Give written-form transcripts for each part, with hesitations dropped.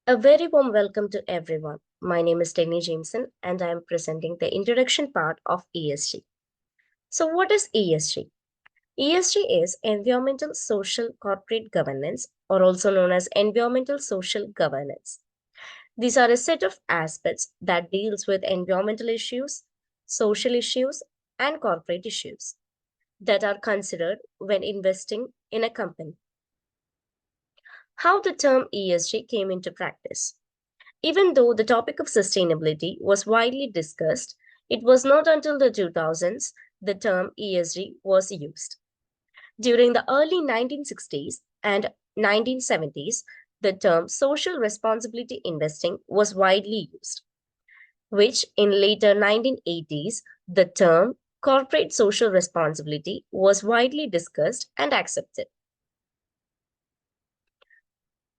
A very warm welcome to everyone. My name is Tenny Jameson and I am presenting the introduction part of ESG. So, what is ESG? ESG is Environmental Social Corporate Governance, or also known as Environmental Social Governance. These are a set of aspects that deals with environmental issues, social issues, and corporate issues that are considered when investing in a company. How the term ESG came into practice. Even though the topic of sustainability was widely discussed, it was not until the 2000s the term ESG was used. During the early 1960s and 1970s, the term social responsibility investing was widely used, which in later 1980s, the term corporate social responsibility was widely discussed and accepted.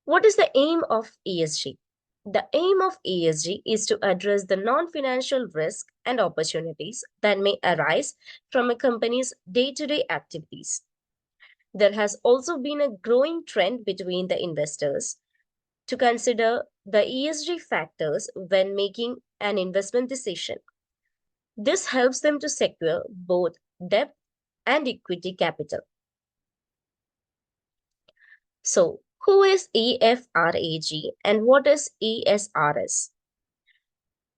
What is the aim of ESG? The aim of ESG is to address the non financial risk and opportunities that may arise from a company's day to day activities. There has also been a growing trend between the investors to consider the ESG factors when making an investment decision. This helps them to secure both debt and equity capital. So, who is EFRAG and what is ESRS?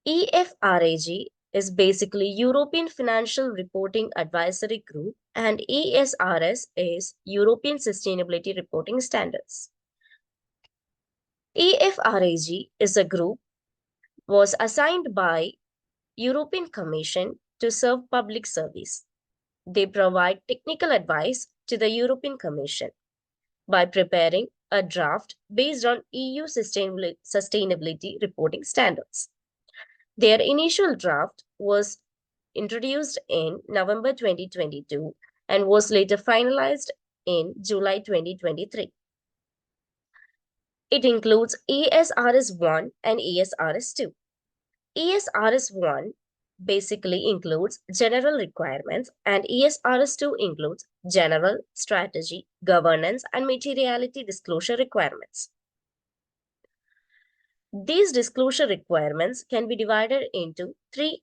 EFRAG is basically European Financial Reporting Advisory Group and ESRS is European Sustainability Reporting Standards. EFRAG is a group was assigned by European Commission to serve public service. They provide technical advice to the European Commission by preparing a draft based on EU sustainability reporting standards. Their initial draft was introduced in November 2022 and was later finalized in July 2023. It includes ESRS 1 and ESRS 2. ESRS 1 basically includes general requirements, and ESRS 2 includes general, strategy, governance, and materiality disclosure requirements. These disclosure requirements can be divided into three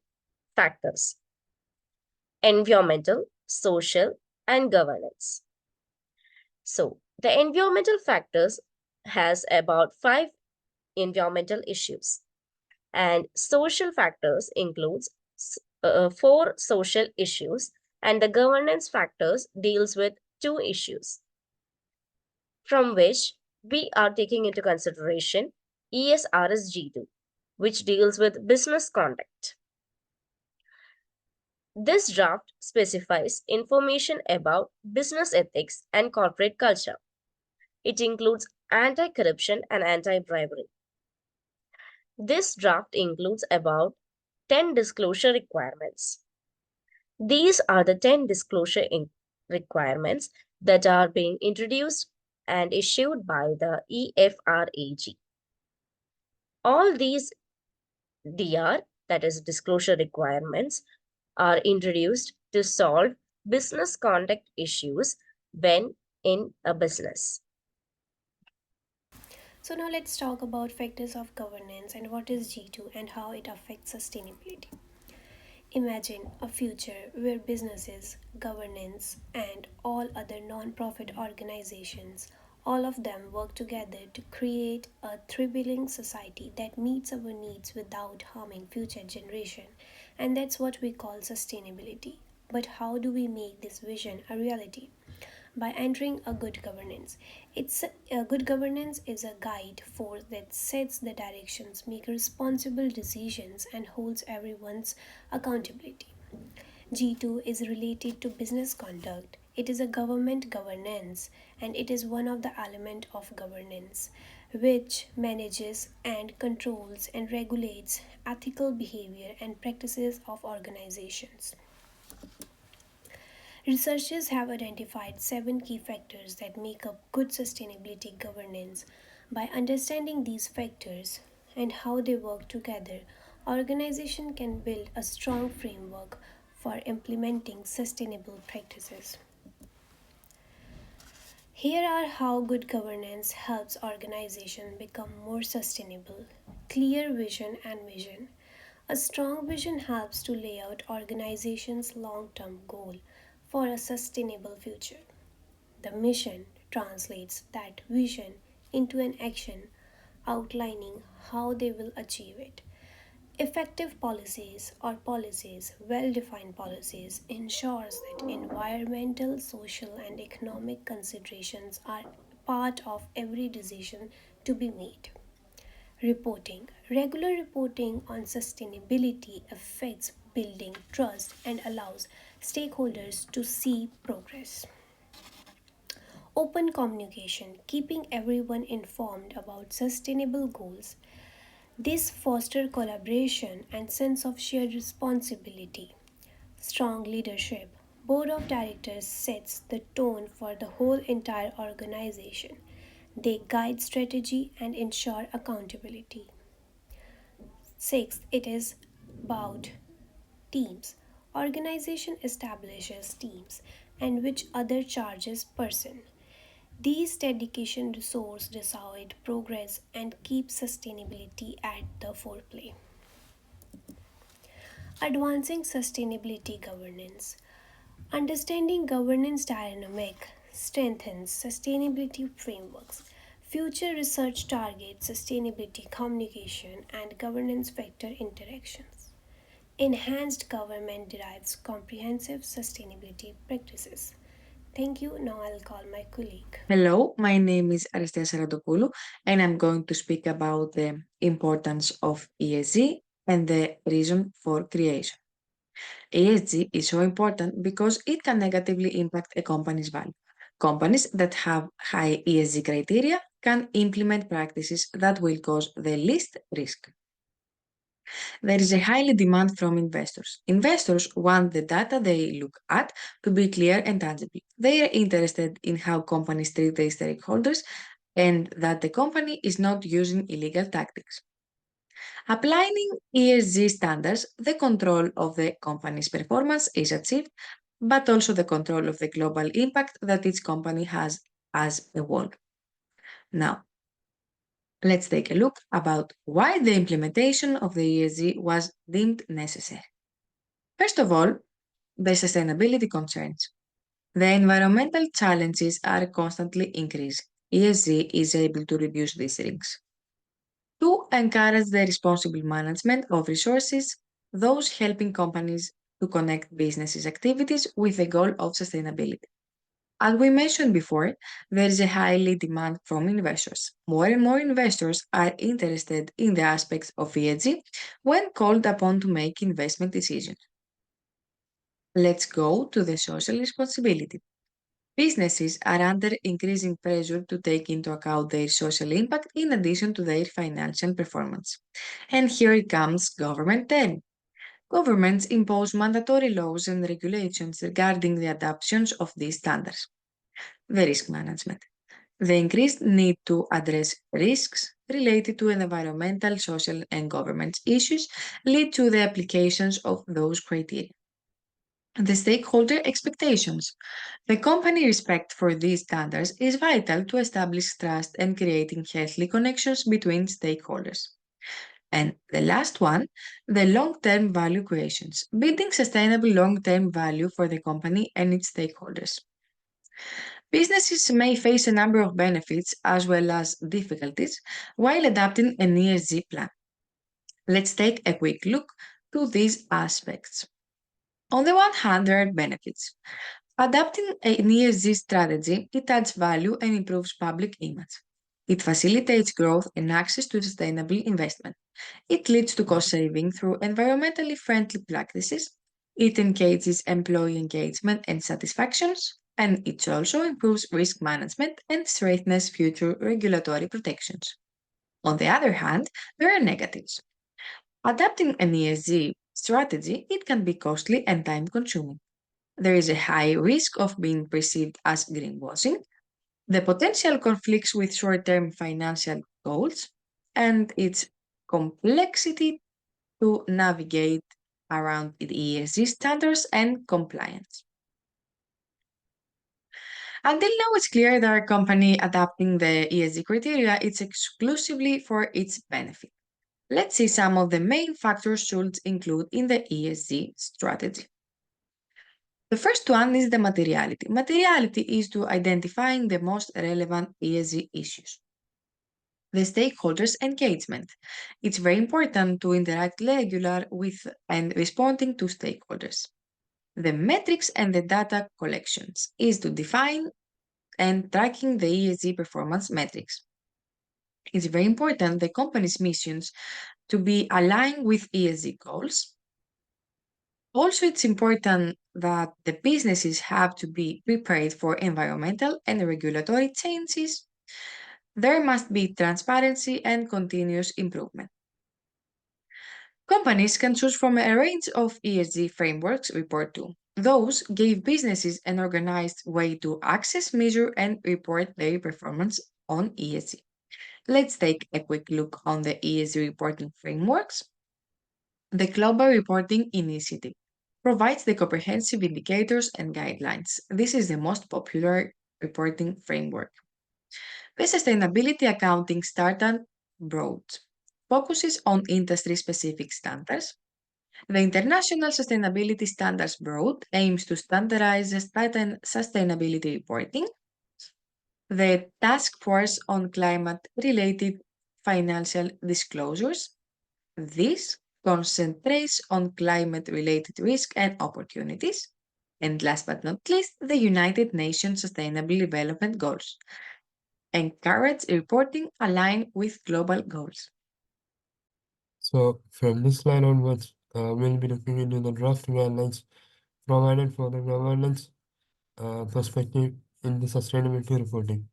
factors: environmental, social, and governance. So, the environmental factors has about 5 environmental issues, and social factors includes 4 social issues, and the governance factors deals with 2 issues, from which we are taking into consideration ESRS G2, which deals with business conduct. This draft specifies information about business ethics and corporate culture. It includes anti-corruption and anti-bribery. This draft includes about 10 disclosure requirements. These are the 10 requirements that are being introduced and issued by the EFRAG. All these DR, that is disclosure requirements, are introduced to solve business conduct issues when in a business. So now let's talk about factors of governance and what is G2 and how it affects sustainability. Imagine a future where businesses, governance, and all other non-profit organizations, all of them work together to create a thriving society that meets our needs without harming future generation. And that's what we call sustainability. But how do we make this vision a reality? By entering a good governance. It's a good governance is a guide force that sets the directions, makes responsible decisions, and holds everyone's accountability. G2 is related to business conduct. It is a government governance and it is one of the element of governance which manages and controls and regulates ethical behavior and practices of organizations. Researchers have identified 7 key factors that make up good sustainability governance. By understanding these factors and how they work together, organization can build a strong framework for implementing sustainable practices. Here are how good governance helps organizations become more sustainable. Clear vision and vision. A strong vision helps to lay out organization's long-term goal for a sustainable future. The mission translates that vision into an action outlining how they will achieve it. Effective policies or policies, well-defined policies, ensures that environmental, social and economic considerations are part of every decision to be made. Reporting. Regular reporting on sustainability affects building trust and allows stakeholders to see progress. Open communication, keeping everyone informed about sustainable goals. This fosters collaboration and sense of shared responsibility. Strong leadership. Board of directors sets the tone for the whole entire organization. They guide strategy and ensure accountability. Sixth, it is about teams. Organization establishes teams and which other charges person. These dedication resource decide progress and keep sustainability at the foreplay. Advancing sustainability governance. Understanding governance dynamic strengthens sustainability frameworks. Future research targets sustainability communication and governance factor interactions. Enhanced government derives comprehensive sustainability practices. Thank you. Now I'll call my colleague. Hello, my name is Aristea Saradopoulou, and I'm going to speak about the importance of ESG and the reason for creation. ESG is so important because it can negatively impact a company's value. Companies that have high ESG criteria can implement practices that will cause the least risk. There is a highly demand from investors. Investors want the data they look at to be clear and tangible. They are interested in how companies treat their stakeholders and that the company is not using illegal tactics. Applying ESG standards, the control of the company's performance is achieved, but also the control of the global impact that each company has as a whole. Now, let's take a look about why the implementation of the ESG was deemed necessary. First of all, the sustainability concerns. The environmental challenges are constantly increasing. ESG is able to reduce these risks. To encourage the responsible management of resources, those helping companies to connect businesses' activities with the goal of sustainability. As we mentioned before, there is a highly demand from investors. More and more investors are interested in the aspects of ESG when called upon to make investment decisions. Let's go to the social responsibility. Businesses are under increasing pressure to take into account their social impact in addition to their financial performance. And here comes government term. Governments impose mandatory laws and regulations regarding the adoptions of these standards. The risk management. The increased need to address risks related to environmental, social, and governance issues lead to the applications of those criteria. The stakeholder expectations. The company respect for these standards is vital to establish trust and creating healthy connections between stakeholders. And the last one, the long term value creations, building sustainable long term value for the company and its stakeholders. Businesses may face a number of benefits as well as difficulties while adapting an ESG plan. Let's take a quick look to these aspects. On the one hand, there are benefits. Adapting an ESG strategy, it adds value and improves public image. It facilitates growth and access to sustainable investment. It leads to cost saving through environmentally friendly practices. It engages employee engagement and satisfactions, and it also improves risk management and strengthens future regulatory protections. On the other hand, there are negatives. Adapting an ESG strategy, it can be costly and time consuming. There is a high risk of being perceived as greenwashing. The potential conflicts with short term financial goals and its complexity to navigate around the ESG standards and compliance. Until now, it's clear that our company adapting the ESG criteria is exclusively for its benefit. Let's see some of the main factors should include in the ESG strategy. The first one is the materiality. Materiality is to identifying the most relevant ESG issues. The stakeholders' engagement. It's very important to interact regular with and responding to stakeholders. The metrics and the data collections is to define and tracking the ESG performance metrics. It's very important the company's missions to be aligned with ESG goals. Also, it's important that the businesses have to be prepared for environmental and regulatory changes. There must be transparency and continuous improvement. Companies can choose from a range of ESG frameworks report to. Those give businesses an organized way to access, measure, and report their performance on ESG. Let's take a quick look on the ESG reporting frameworks. The Global Reporting Initiative provides the comprehensive indicators and guidelines. This is the most popular reporting framework. The Sustainability Accounting Standard Board focuses on industry specific standards. The International Sustainability Standards Board aims to standardize sustainability reporting. The Task Force on Climate Related Financial Disclosures. This concentrates on climate related risk and opportunities. And last but not least, the United Nations Sustainable Development Goals encourage reporting aligned with global goals. So from this slide onwards, we'll be looking into the draft guidelines provided for the governance perspective in the sustainability reporting.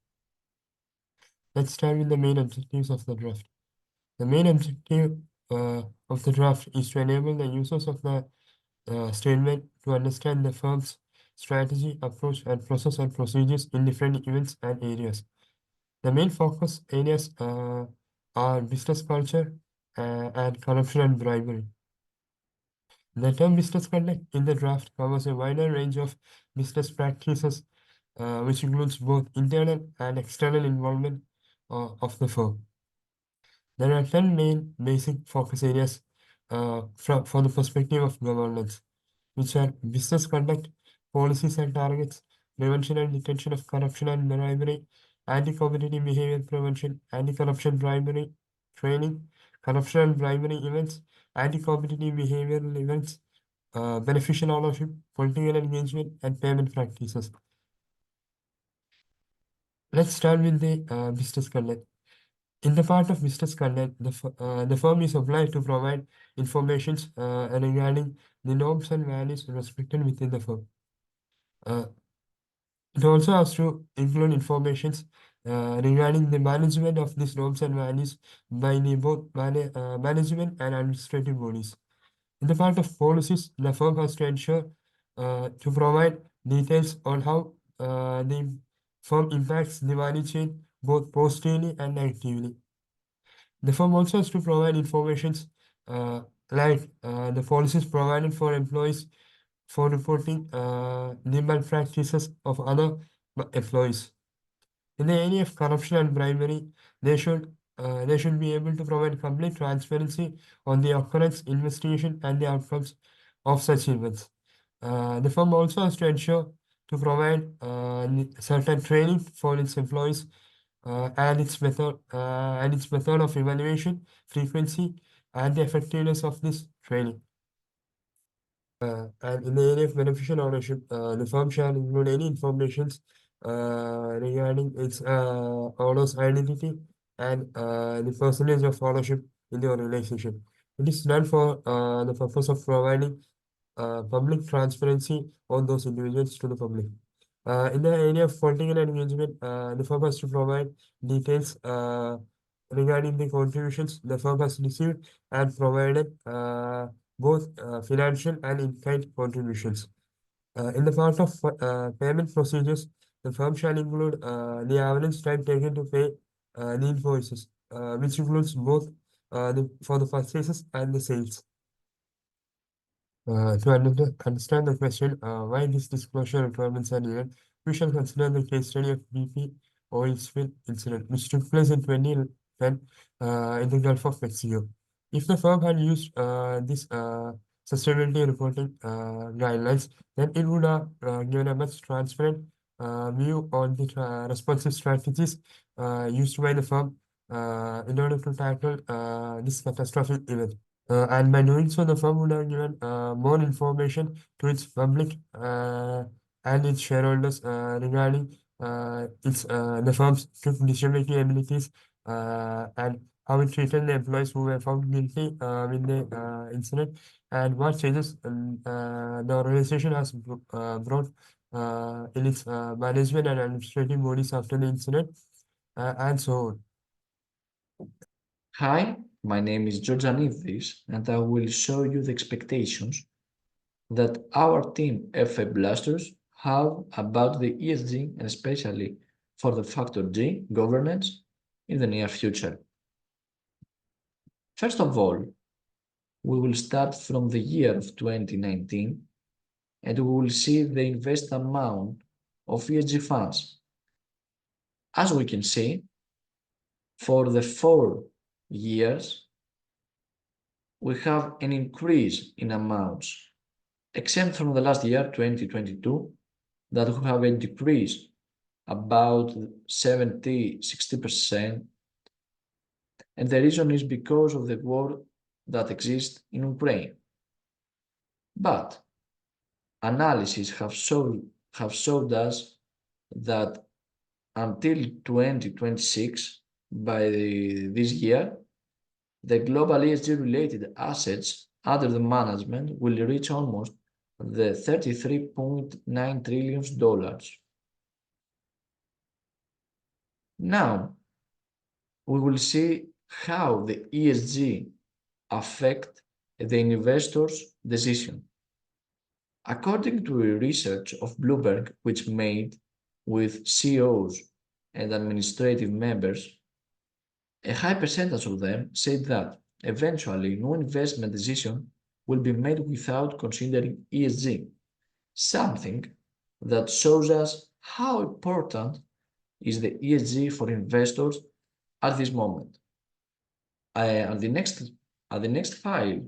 Let's start with the main objectives of the draft. The main objective of the draft is to enable the users of the statement to understand the firm's strategy, approach, and process and procedures in different events and areas. The main focus areas are business culture and corruption and bribery. The term business conduct in the draft covers a wider range of business practices, which includes both internal and external involvement of the firm. There are 10 main basic focus areas for the perspective of governance, which are business conduct, policies and targets, prevention and detection of corruption and bribery, anti-competitive behavior prevention, anti-corruption bribery training, corruption and bribery events, anti-competitive behavioral events, beneficial ownership, political engagement, and payment practices. Let's start with the business conduct. In the part of business conduct, the firm is obliged to provide information regarding the norms and values respected within the firm. It also has to include information regarding the management of these norms and values by the both management and administrative bodies. In the part of policies, the firm has to ensure to provide details on how the firm impacts the value chain both positively and negatively. The firm also has to provide information the policies provided for employees for reporting the malpractices of other employees. In the area of corruption and bribery, they should be able to provide complete transparency on the occurrence, investigation, and the outcomes of such events. The firm also has to ensure to provide certain training for its employees and its method of evaluation, frequency, and the effectiveness of this training. And in the area of beneficial ownership, the firm shall include any information regarding its owner's identity and the percentage of ownership in the organization. It is done for the purpose of providing public transparency on those individuals to the public. In the area of political engagement, the firm has to provide details regarding the contributions the firm has received and provided both financial and in-kind contributions. In the part of payment procedures, the firm shall include the average time taken to pay the invoices, which includes both for the purchases and the sales. To understand the question, why these disclosure requirements are needed, we shall consider the case study of BP oil spill incident, which took place in 2010 in the Gulf of Mexico. If the firm had used this sustainability reporting guidelines, then it would have given a much transparent view on the responsive strategies used by the firm in order to tackle this catastrophic event. And by doing so, the firm would have given more information to its public and its shareholders regarding the firm's quick decision-making abilities and how it treated the employees who were found guilty in the incident, and what changes the organization has brought in its management and administrative bodies after the incident, and so on. Hi, my name is Georgianidis, and I will show you the expectations that our team FA Blasters have about the ESG and especially for the Factor G governance in the near future. First of all, we will start from the year of 2019 and we will see the invest amount of ESG funds. As we can see, for the 4 years, we have an increase in amounts, except from the last year, 2022, that we have a decrease about 60%, and the reason is because of the war that exists in Ukraine. But analysis have showed us that until 2026, by this year, the global ESG-related assets under the management will reach almost the $33.9 trillion. Now, we will see how the ESG affect the investor's decision. According to a research of Bloomberg, which made with CEOs and administrative members, a high percentage of them said that eventually no investment decision will be made without considering ESG, something that shows us how important is the ESG for investors at this moment. At the next file,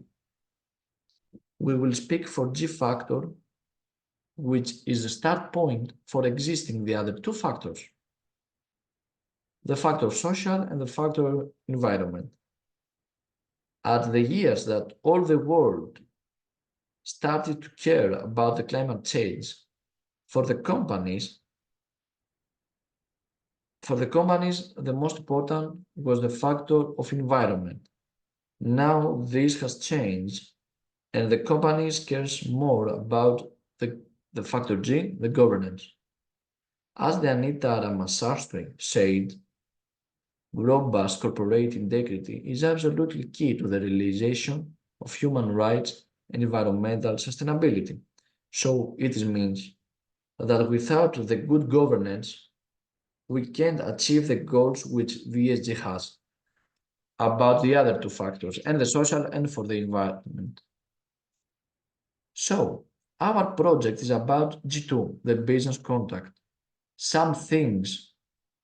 we will speak for G factor, which is the start point for existing the other two factors, the factor social and the factor environment. At the years that all the world started to care about the climate change, for the companies, the most important was the factor of environment. Now this has changed, and the companies cares more about the factor G, the governance. As the Anita Ramasastri said, robust corporate integrity is absolutely key to the realization of human rights and environmental sustainability. So it means that without the good governance, we can't achieve the goals which the ESG has about the other two factors, and the social and for the environment. So our project is about G2, the business contract. Some things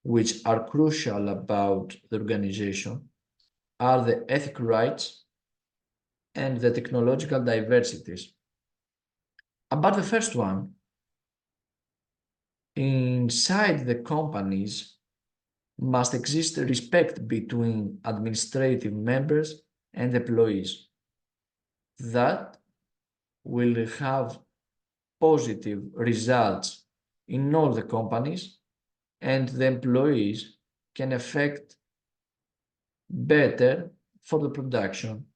which are crucial about the organization are the ethical rights and the technological diversities. About the first one, inside the companies must exist respect between administrative members and employees. That will have positive results in all the companies, and the employees can affect better for the production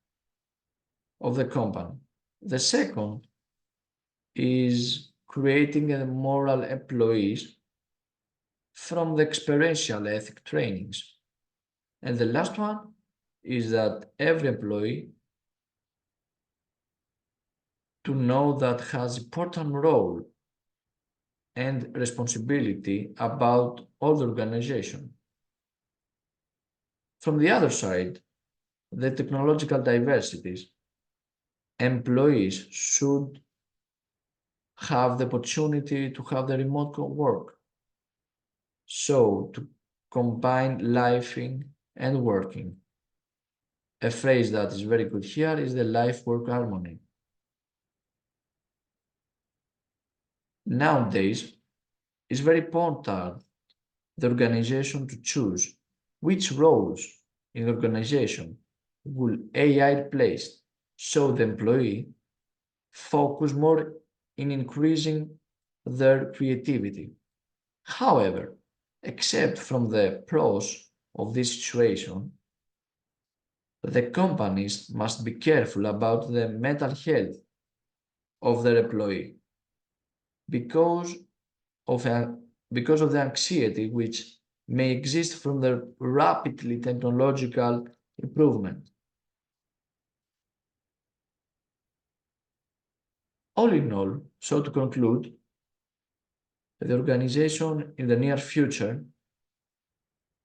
of the company. The second is creating a moral employees from the experiential ethic trainings. And the last one is that every employee to know that has important role and responsibility about all the organization. From the other side, the technological diversities, employees should have the opportunity to have the remote work. So, to combine living and working. A phrase that is very good here is the life-work harmony. Nowadays, it's very important the organization to choose which roles in the organization will AI replace, so the employee focus more in increasing their creativity. However, except from the pros of this situation, the companies must be careful about the mental health of their employee because of, a, because of the anxiety which may exist from the rapidly technological improvement. All in all, so to conclude, the organization in the near future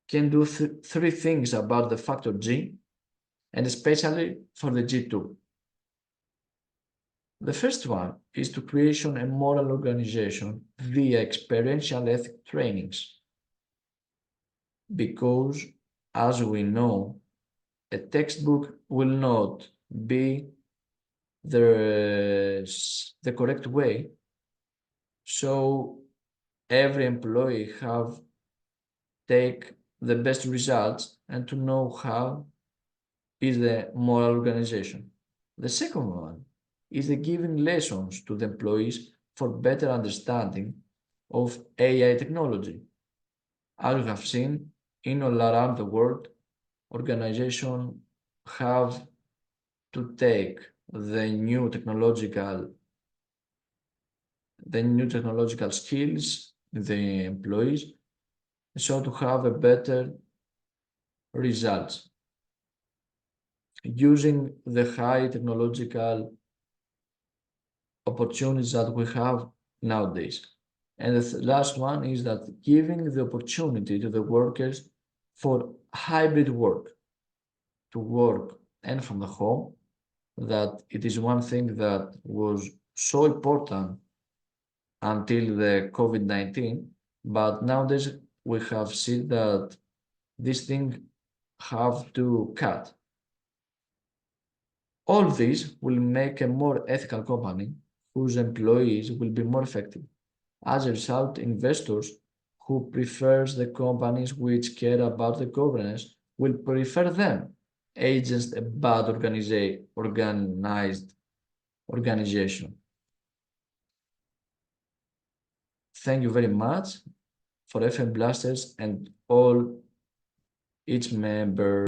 can do three things about the factor G, and especially for the G2. The first one is to creation a moral organization via experiential ethic trainings, because as we know, a textbook will not be the correct way. So every employee have take the best results and to know how is the moral organization. The second one is the giving lessons to the employees for better understanding of AI technology. As we have seen in all around the world, organizations have to take the new technological skills the employees so to have a better results using the high technological opportunities that we have nowadays. And the last one is that giving the opportunity to the workers for hybrid work, to work and from the home, that it is one thing that was so important until the COVID-19, but nowadays we have seen that this thing have to cut. All this will make a more ethical company whose employees will be more effective. As a result, investors who prefers the companies which care about the governance will prefer them against a bad organized organization. Thank you very much for FM Blasters and all its members.